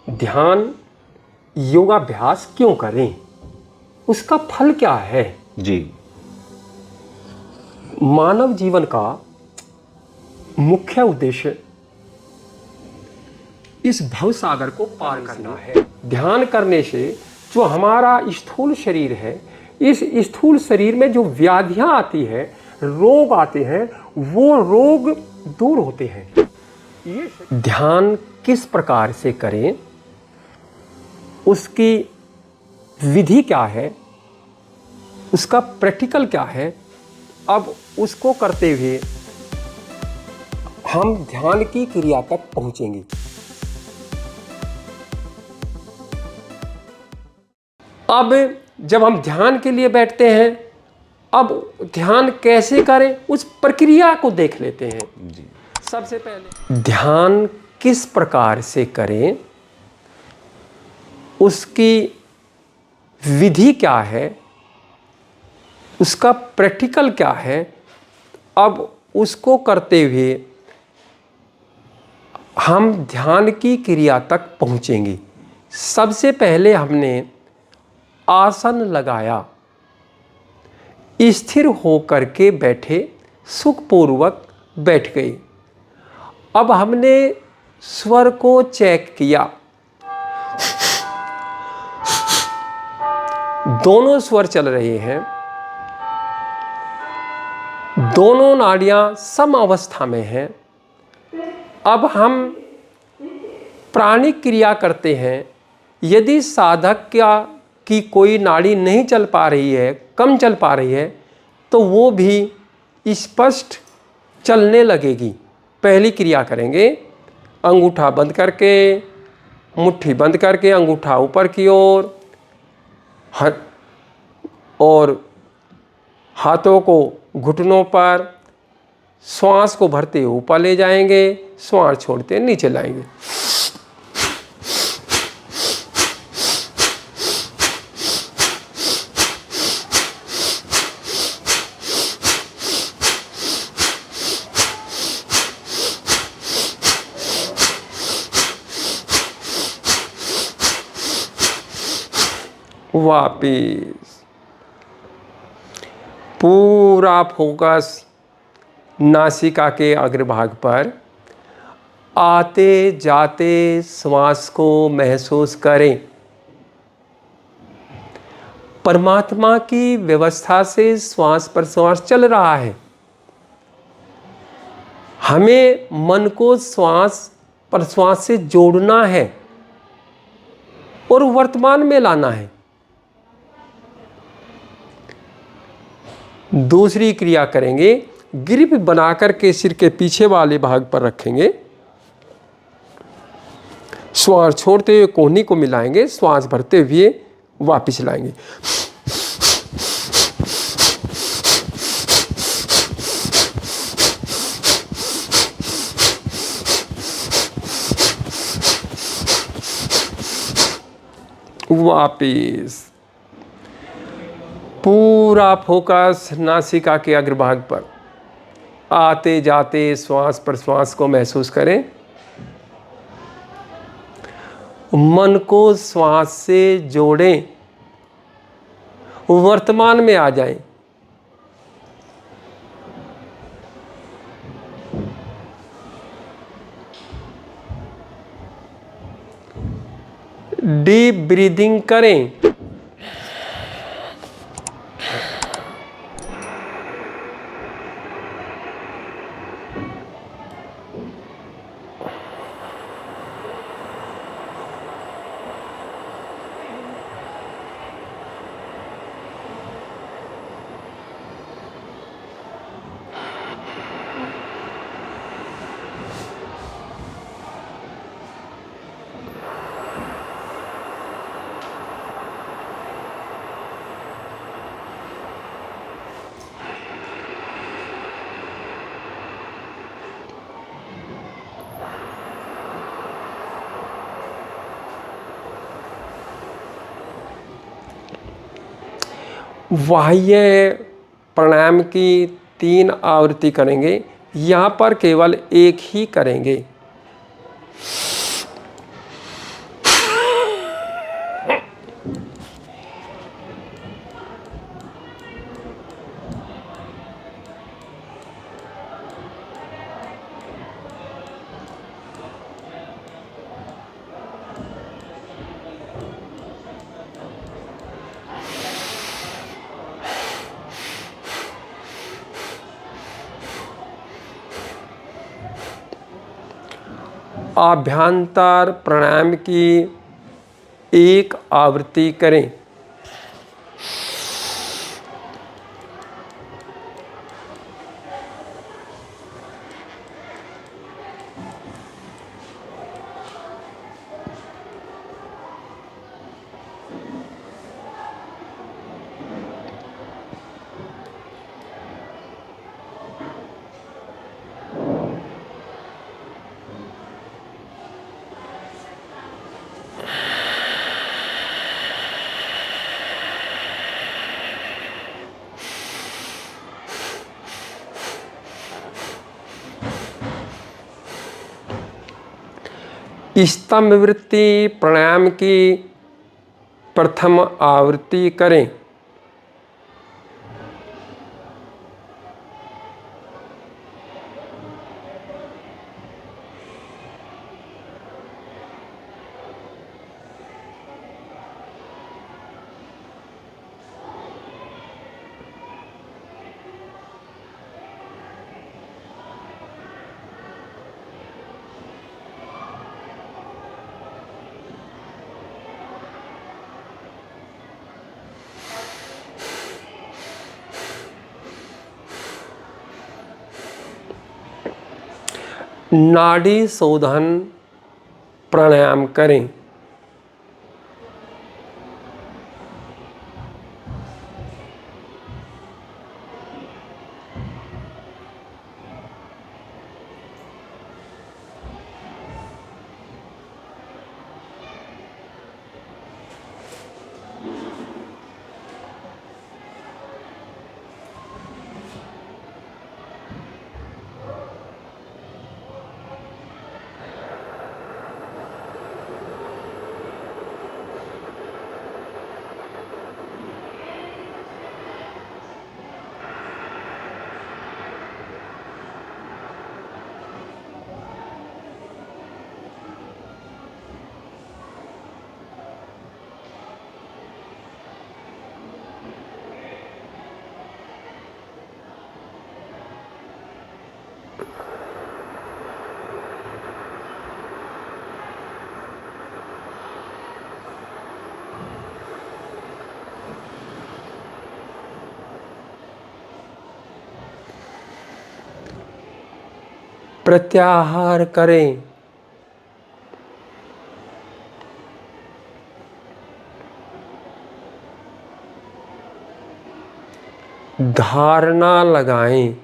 ध्यान योगाभ्यास क्यों करें, उसका फल क्या है जी। मानव जीवन का मुख्य उद्देश्य इस भवसागर को पार करना है। ध्यान करने से जो हमारा स्थूल शरीर है, इस स्थूल शरीर में जो व्याधियां आती है, रोग आते हैं, वो रोग दूर होते हैं। ये ध्यान किस प्रकार से करें, उसकी विधि क्या है, उसका प्रैक्टिकल क्या है, अब उसको करते हुए हम ध्यान की क्रिया तक पहुंचेंगे। अब जब हम ध्यान के लिए बैठते हैं, अब ध्यान कैसे करें उस प्रक्रिया को देख लेते हैं। जी। सबसे पहले ध्यान किस प्रकार से करें, उसकी विधि क्या है, उसका प्रैक्टिकल क्या है, अब उसको करते हुए हम ध्यान की क्रिया तक पहुंचेंगे। सबसे पहले हमने आसन लगाया, स्थिर होकर के बैठे, सुखपूर्वक बैठ गए। अब हमने स्वर को चेक किया, दोनों स्वर चल रहे हैं, दोनों नाड़ियां सम अवस्था में हैं। अब हम प्राणिक क्रिया करते हैं। यदि साधक की कोई नाड़ी नहीं चल पा रही है, कम चल पा रही है, तो वो भी स्पष्ट चलने लगेगी। पहली क्रिया करेंगे, अंगूठा बंद करके, मुट्ठी बंद करके, अंगूठा ऊपर की ओर, और हाथों को घुटनों पर, श्वास को भरते हुए ऊपर ले जाएंगे, श्वास छोड़ते नीचे लाएंगे। वापिस पूरा फोकस नासिका के अग्रभाग पर। आते जाते श्वास को महसूस करें। परमात्मा की व्यवस्था से श्वास प्रश्वास चल रहा है। हमें मन को श्वास प्रश्वास से जोड़ना है और वर्तमान में लाना है। दूसरी क्रिया करेंगे, ग्रिप बनाकर के सिर के पीछे वाले भाग पर रखेंगे, श्वास छोड़ते हुए कोहनी को मिलाएंगे, श्वास भरते हुए वापस लाएंगे। वापिस पूरा फोकस नासिका के अग्रभाग पर। आते जाते श्वास प्रश्वास को महसूस करें। मन को श्वास से जोड़ें, वर्तमान में आ जाएं। डीप ब्रीदिंग करें। बाह्य प्राणायाम की 3 आवृत्ति करेंगे। यहाँ पर केवल एक ही करेंगे। आभ्यंतर प्राणायाम की एक आवृत्ति करें। स्तंभ वृत्ति प्राणायाम की प्रथम आवृत्ति करें। नाड़ी शोधन प्राणायाम करें। प्रत्याहार करें। धारणा लगाएं।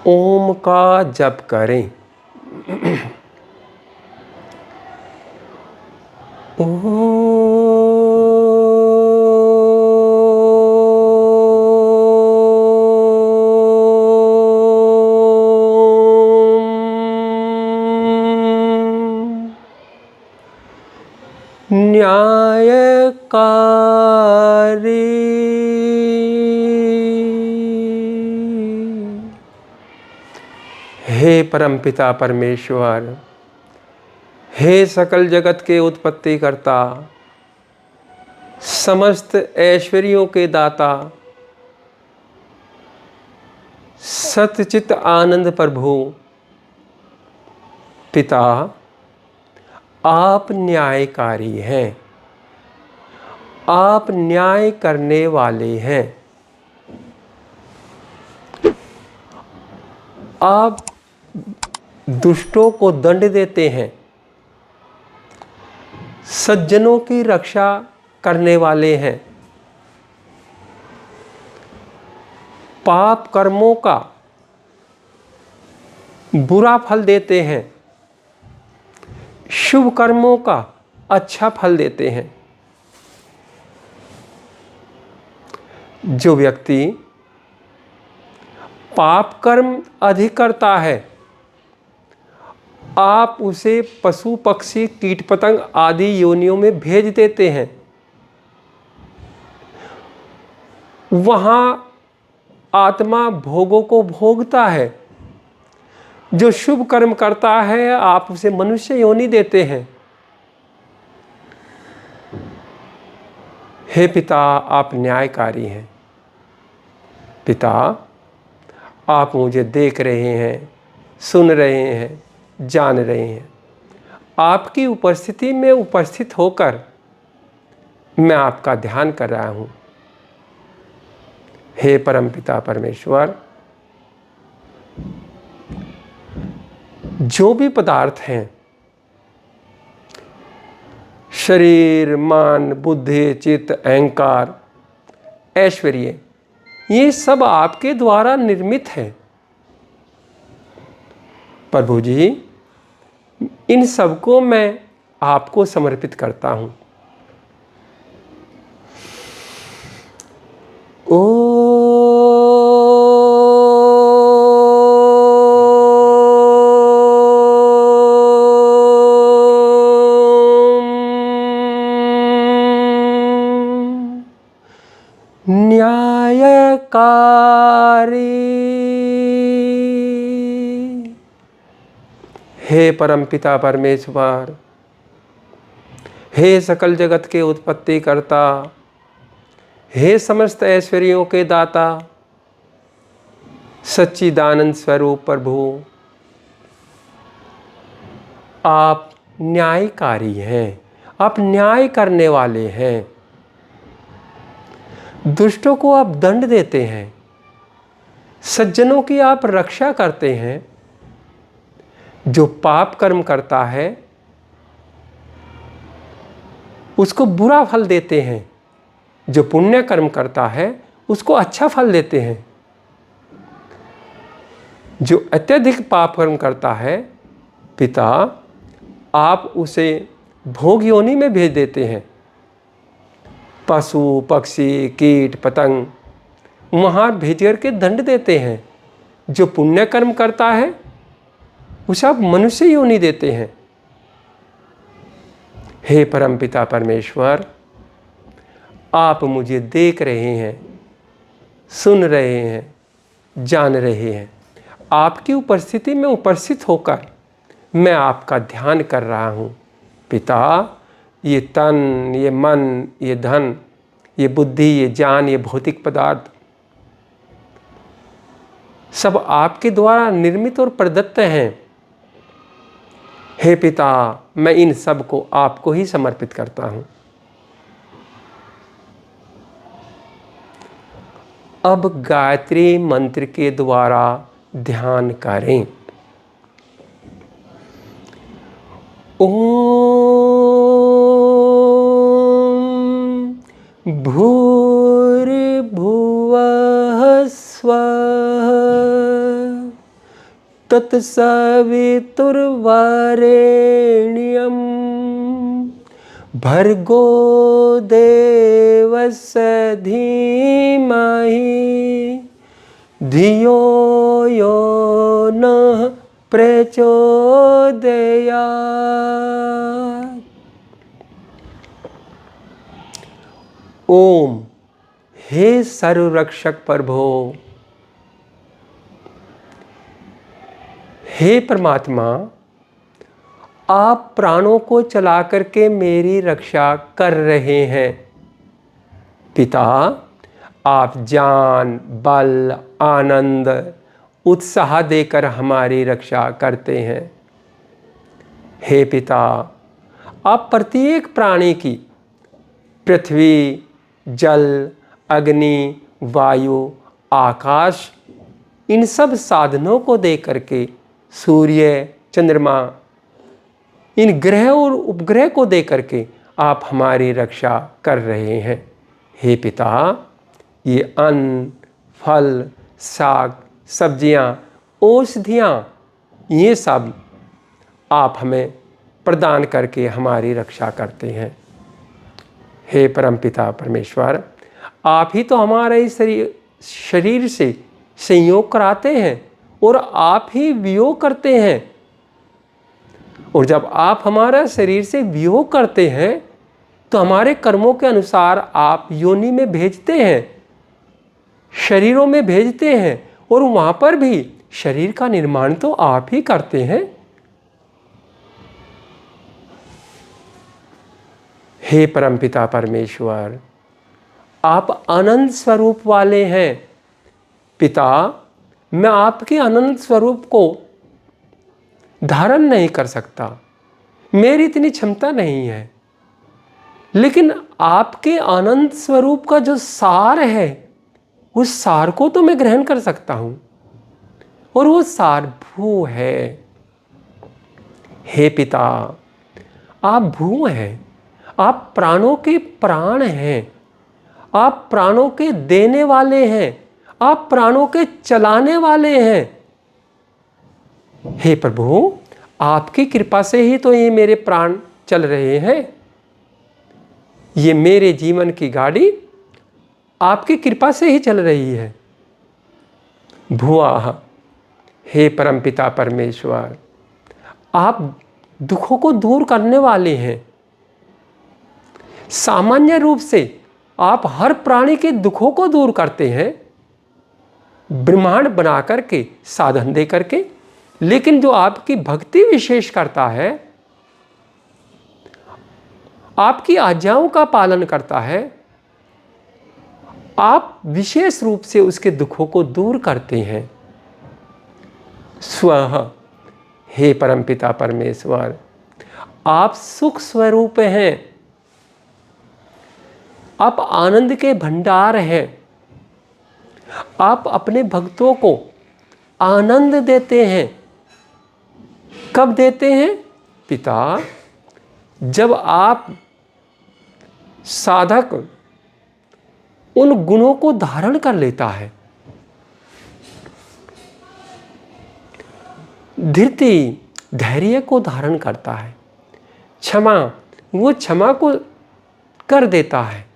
ओम का जप करें। न्यायकारी हे परमपिता परमेश्वर, हे सकल जगत के उत्पत्ति करता, समस्त ऐश्वर्यों के दाता, सतचित आनंद प्रभु पिता, आप न्यायकारी हैं, आप न्याय करने वाले हैं। आप दुष्टों को दंड देते हैं, सज्जनों की रक्षा करने वाले हैं, पाप कर्मों का बुरा फल देते हैं, शुभ कर्मों का अच्छा फल देते हैं। जो व्यक्ति पाप कर्म अधिक करता है, आप उसे पशु पक्षी कीट पतंग आदि योनियों में भेज देते हैं। वहाँ आत्मा भोगों को भोगता है। जो शुभ कर्म करता है, आप उसे मनुष्य योनि देते हैं। हे पिता, आप न्यायकारी हैं। पिता, आप मुझे देख रहे हैं, सुन रहे हैं, जान रहे हैं। आपकी उपस्थिति में उपस्थित होकर मैं आपका ध्यान कर रहा हूँ। हे परमपिता परमेश्वर, जो भी पदार्थ हैं, शरीर, मन, बुद्धि, चित्त, अहंकार, ऐश्वर्य, ये सब आपके द्वारा निर्मित है। प्रभु जी, इन सबको मैं आपको समर्पित करता हूँ। न्यायकारी, हे परमपिता परमेश्वर, हे सकल जगत के उत्पत्ति करता, हे समस्त ऐश्वर्यों के दाता, सच्चिदानंद स्वरूप प्रभु, आप न्यायकारी हैं, आप न्याय करने वाले हैं। दुष्टों को आप दंड देते हैं, सज्जनों की आप रक्षा करते हैं। जो पाप कर्म करता है उसको बुरा फल देते हैं, जो पुण्य कर्म करता है उसको अच्छा फल देते हैं। जो अत्यधिक पाप कर्म करता है, पिता, आप उसे भोग योनि में भेज देते हैं। पशु, पक्षी, कीट, पतंग वहाँ भेज करके दंड देते हैं। जो पुण्य कर्म करता है उसे आप मनुष्य योनि देते हैं। हे परमपिता परमेश्वर, आप मुझे देख रहे हैं, सुन रहे हैं, जान रहे हैं। आपकी उपस्थिति में उपस्थित होकर मैं आपका ध्यान कर रहा हूँ। पिता, ये तन, ये मन, ये धन, ये बुद्धि, ये ज्ञान, ये भौतिक पदार्थ सब आपके द्वारा निर्मित और प्रदत्त हैं। हे पिता, मैं इन सब को आपको ही समर्पित करता हूँ। अब गायत्री मंत्र के द्वारा ध्यान करें। ओम भूर्भुवः स्वः तत्सवितुर्वरेण्यं भर्गो देवस्य धीमहि धियो यो नः प्रचोदयात्। ओम, हे सर्वरक्षक प्रभो, हे परमात्मा, आप प्राणों को चला करके मेरी रक्षा कर रहे हैं। पिता, आप ज्ञान, बल, आनंद, उत्साह देकर हमारी रक्षा करते हैं। हे पिता, आप प्रत्येक प्राणी की पृथ्वी, जल, अग्नि, वायु, आकाश, इन सब साधनों को दे करके, सूर्य, चंद्रमा, इन ग्रह और उपग्रह को दे करके आप हमारी रक्षा कर रहे हैं। हे पिता, ये अन्न, फल, साग, सब्जियां, औषधियां, ये सब आप हमें प्रदान करके हमारी रक्षा करते हैं। हे परमपिता परमेश्वर, आप ही तो हमारे शरीर से संयोग कराते हैं और आप ही वियोग करते हैं। और जब आप हमारा शरीर से वियोग करते हैं तो हमारे कर्मों के अनुसार आप योनि में भेजते हैं, शरीरों में भेजते हैं, और वहाँ पर भी शरीर का निर्माण तो आप ही करते हैं। हे परमपिता परमेश्वर, आप अनंत स्वरूप वाले हैं पिता। मैं आपके अनंत स्वरूप को धारण नहीं कर सकता, मेरी इतनी क्षमता नहीं है, लेकिन आपके अनंत स्वरूप का जो सार है उस सार को तो मैं ग्रहण कर सकता हूं, और वो सार भू है। हे पिता, आप भू हैं, आप प्राणों के प्राण हैं, आप प्राणों के देने वाले हैं, आप प्राणों के चलाने वाले हैं। हे प्रभु, आपकी कृपा से ही तो ये मेरे प्राण चल रहे हैं। ये मेरे जीवन की गाड़ी आपकी कृपा से ही चल रही है। भुआः, हे परमपिता परमेश्वर, आप दुखों को दूर करने वाले हैं। सामान्य रूप से आप हर प्राणी के दुखों को दूर करते हैं, ब्रह्मांड बना करके, साधन दे करके, लेकिन जो आपकी भक्ति विशेष करता है, आपकी आज्ञाओं का पालन करता है, आप विशेष रूप से उसके दुखों को दूर करते हैं। स्वः, हे परमपिता परमेश्वर, आप सुख स्वरूप हैं, आप आनंद के भंडार हैं। आप अपने भक्तों को आनंद देते हैं। कब देते हैं पिता? जब आप साधक उन गुणों को धारण कर लेता है। धीरति धैर्य को धारण करता है, क्षमा वो क्षमा को कर देता है,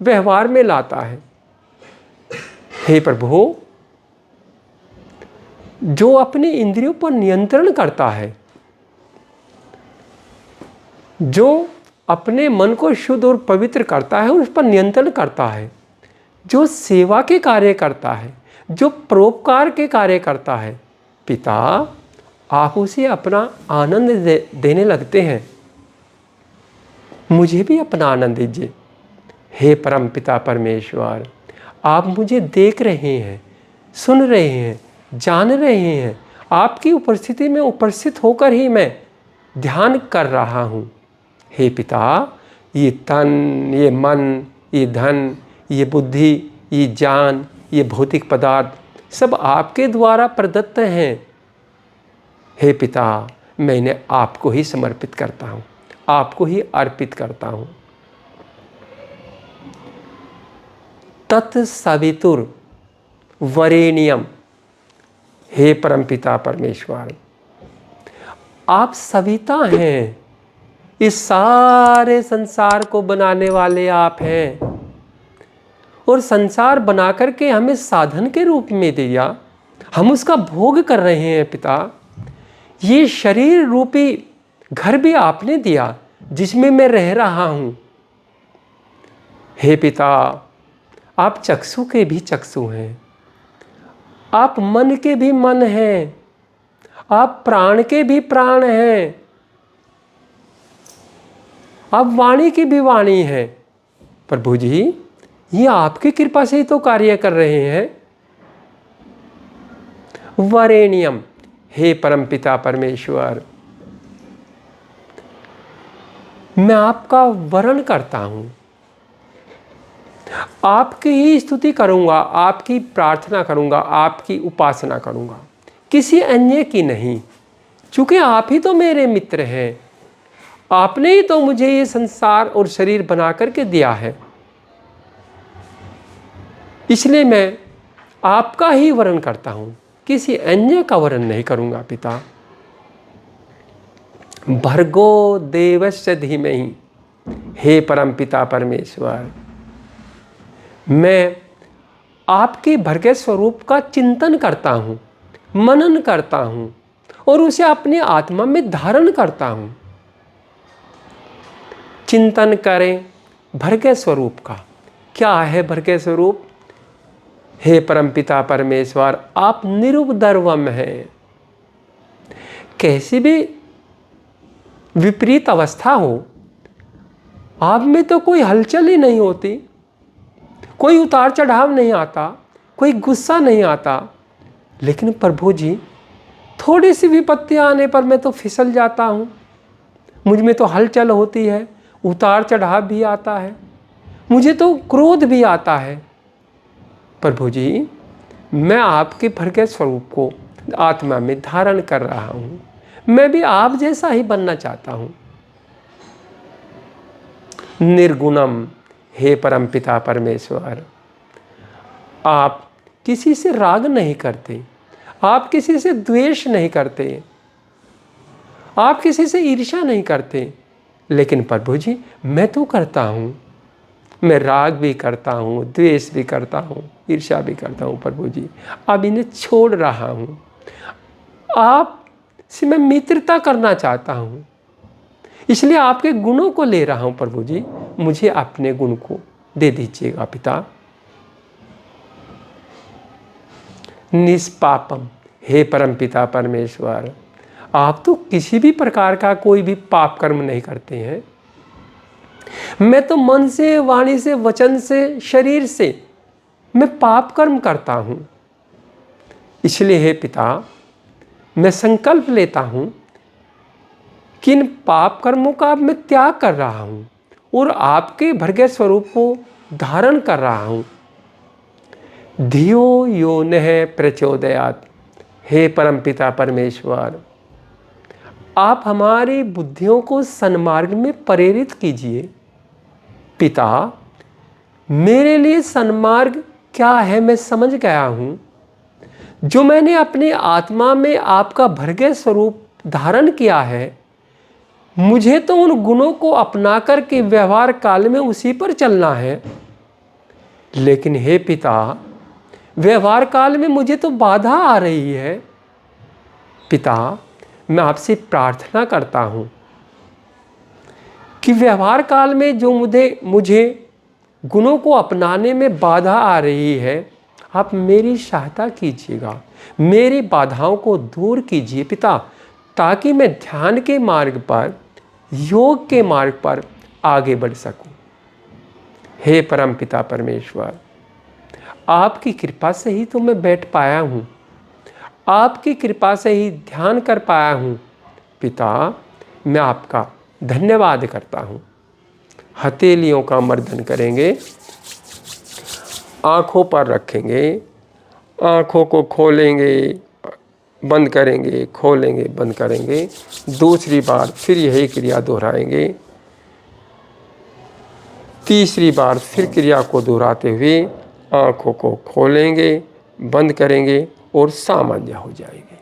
व्यवहार में लाता है। हे प्रभु, जो अपनी इंद्रियों पर नियंत्रण करता है, जो अपने मन को शुद्ध और पवित्र करता है, उस पर नियंत्रण करता है, जो सेवा के कार्य करता है, जो परोपकार के कार्य करता है, पिता आप उसे अपना आनंद देने लगते हैं। मुझे भी अपना आनंद दीजिए। हे परम पिता परमेश्वर, आप मुझे देख रहे हैं, सुन रहे हैं, जान रहे हैं। आपकी उपस्थिति में उपस्थित होकर ही मैं ध्यान कर रहा हूँ। हे पिता, ये तन, ये मन, ये धन, ये बुद्धि, ये ज्ञान, ये भौतिक पदार्थ सब आपके द्वारा प्रदत्त हैं। हे पिता, मैं इन्हें आपको ही समर्पित करता हूँ, आपको ही अर्पित करता हूँ। तत्सवितुर वरेण्यम, हे परमपिता परमेश्वर, आप सविता हैं, इस सारे संसार को बनाने वाले आप हैं, और संसार बना करके हमें साधन के रूप में दिया, हम उसका भोग कर रहे हैं पिता। ये शरीर रूपी घर भी आपने दिया जिसमें मैं रह रहा हूँ। हे पिता, आप चक्षु के भी चक्षु हैं, आप मन के भी मन हैं, आप प्राण के भी प्राण हैं, आप वाणी की भी वाणी हैं। प्रभु जी, ये आपकी कृपा से ही तो कार्य कर रहे हैं। वरेण्यम, हे परमपिता परमेश्वर, मैं आपका वरण करता हूँ, आपकी ही स्तुति करूँगा, आपकी प्रार्थना करूँगा, आपकी उपासना करूँगा, किसी अन्य की नहीं। चूँकि आप ही तो मेरे मित्र हैं, आपने ही तो मुझे ये संसार और शरीर बना करके दिया है, इसलिए मैं आपका ही वरण करता हूँ, किसी अन्य का वरण नहीं करूँगा पिता। भर्गो देवस्य धीमहि, हे परमपिता परमेश्वर, मैं आपके भर्गय स्वरूप का चिंतन करता हूँ, मनन करता हूँ, और उसे अपनी आत्मा में धारण करता हूँ। चिंतन करें भर्गय स्वरूप का। क्या है भर्गय स्वरूप? हे परमपिता परमेश्वर, आप निरुपद्रवम हैं। कैसी भी विपरीत अवस्था हो, आप में तो कोई हलचल ही नहीं होती, कोई उतार चढ़ाव नहीं आता, कोई गुस्सा नहीं आता। लेकिन प्रभु जी, थोड़ी सी विपत्ति आने पर मैं तो फिसल जाता हूँ, मुझ में तो हलचल होती है, उतार चढ़ाव भी आता है, मुझे तो क्रोध भी आता है। प्रभु जी, मैं आपके प्रगट स्वरूप को आत्मा में धारण कर रहा हूँ, मैं भी आप जैसा ही बनना चाहता हूँ। निर्गुणम, हे परमपिता परमेश्वर, आप किसी से राग नहीं करते, आप किसी से द्वेष नहीं करते, आप किसी से ईर्ष्या नहीं करते। लेकिन प्रभु जी, मैं तो करता हूँ, मैं राग भी करता हूँ, द्वेष भी करता हूँ, ईर्ष्या भी करता हूँ। प्रभु जी, अब इन्हें छोड़ रहा हूँ, आपसे मैं मित्रता करना चाहता हूँ, इसलिए आपके गुणों को ले रहा हूँ। प्रभु जी, मुझे अपने गुण को दे दीजिएगा पिता। निष्पापम, हे परमपिता परमेश्वर, आप तो किसी भी प्रकार का कोई भी पाप कर्म नहीं करते हैं। मैं तो मन से, वाणी से, वचन से, शरीर से मैं पाप कर्म करता हूँ। इसलिए हे पिता, मैं संकल्प लेता हूँ कि इन पाप कर्मों का अब मैं त्याग कर रहा हूँ और आपके भरगे स्वरूप को धारण कर रहा हूँ। धियो यो नः प्रचोदयात्, हे परमपिता परमेश्वर, आप हमारी बुद्धियों को सन्मार्ग में प्रेरित कीजिए। पिता, मेरे लिए सन्मार्ग क्या है मैं समझ गया हूँ। जो मैंने अपनी आत्मा में आपका भरगे स्वरूप धारण किया है, मुझे तो उन गुणों को अपना कर के व्यवहार काल में उसी पर चलना है। लेकिन हे पिता, व्यवहार काल में मुझे तो बाधा आ रही है। पिता, मैं आपसे प्रार्थना करता हूँ कि व्यवहार काल में जो मुझे गुणों को अपनाने में बाधा आ रही है, आप मेरी सहायता कीजिएगा, मेरी बाधाओं को दूर कीजिए पिता, ताकि मैं ध्यान के मार्ग पर, योग के मार्ग पर आगे बढ़ सकूं। हे परम पिता परमेश्वर, आपकी कृपा से ही तो मैं बैठ पाया हूँ, आपकी कृपा से ही ध्यान कर पाया हूँ। पिता, मैं आपका धन्यवाद करता हूँ। हथेलियों का मर्दन करेंगे, आँखों पर रखेंगे, आँखों को खोलेंगे, बंद करेंगे, खोलेंगे, बंद करेंगे। दूसरी बार फिर यही क्रिया दोहराएंगे। तीसरी बार फिर क्रिया को दोहराते हुए आँखों को खोलेंगे, बंद करेंगे और सामान्य हो जाएंगे।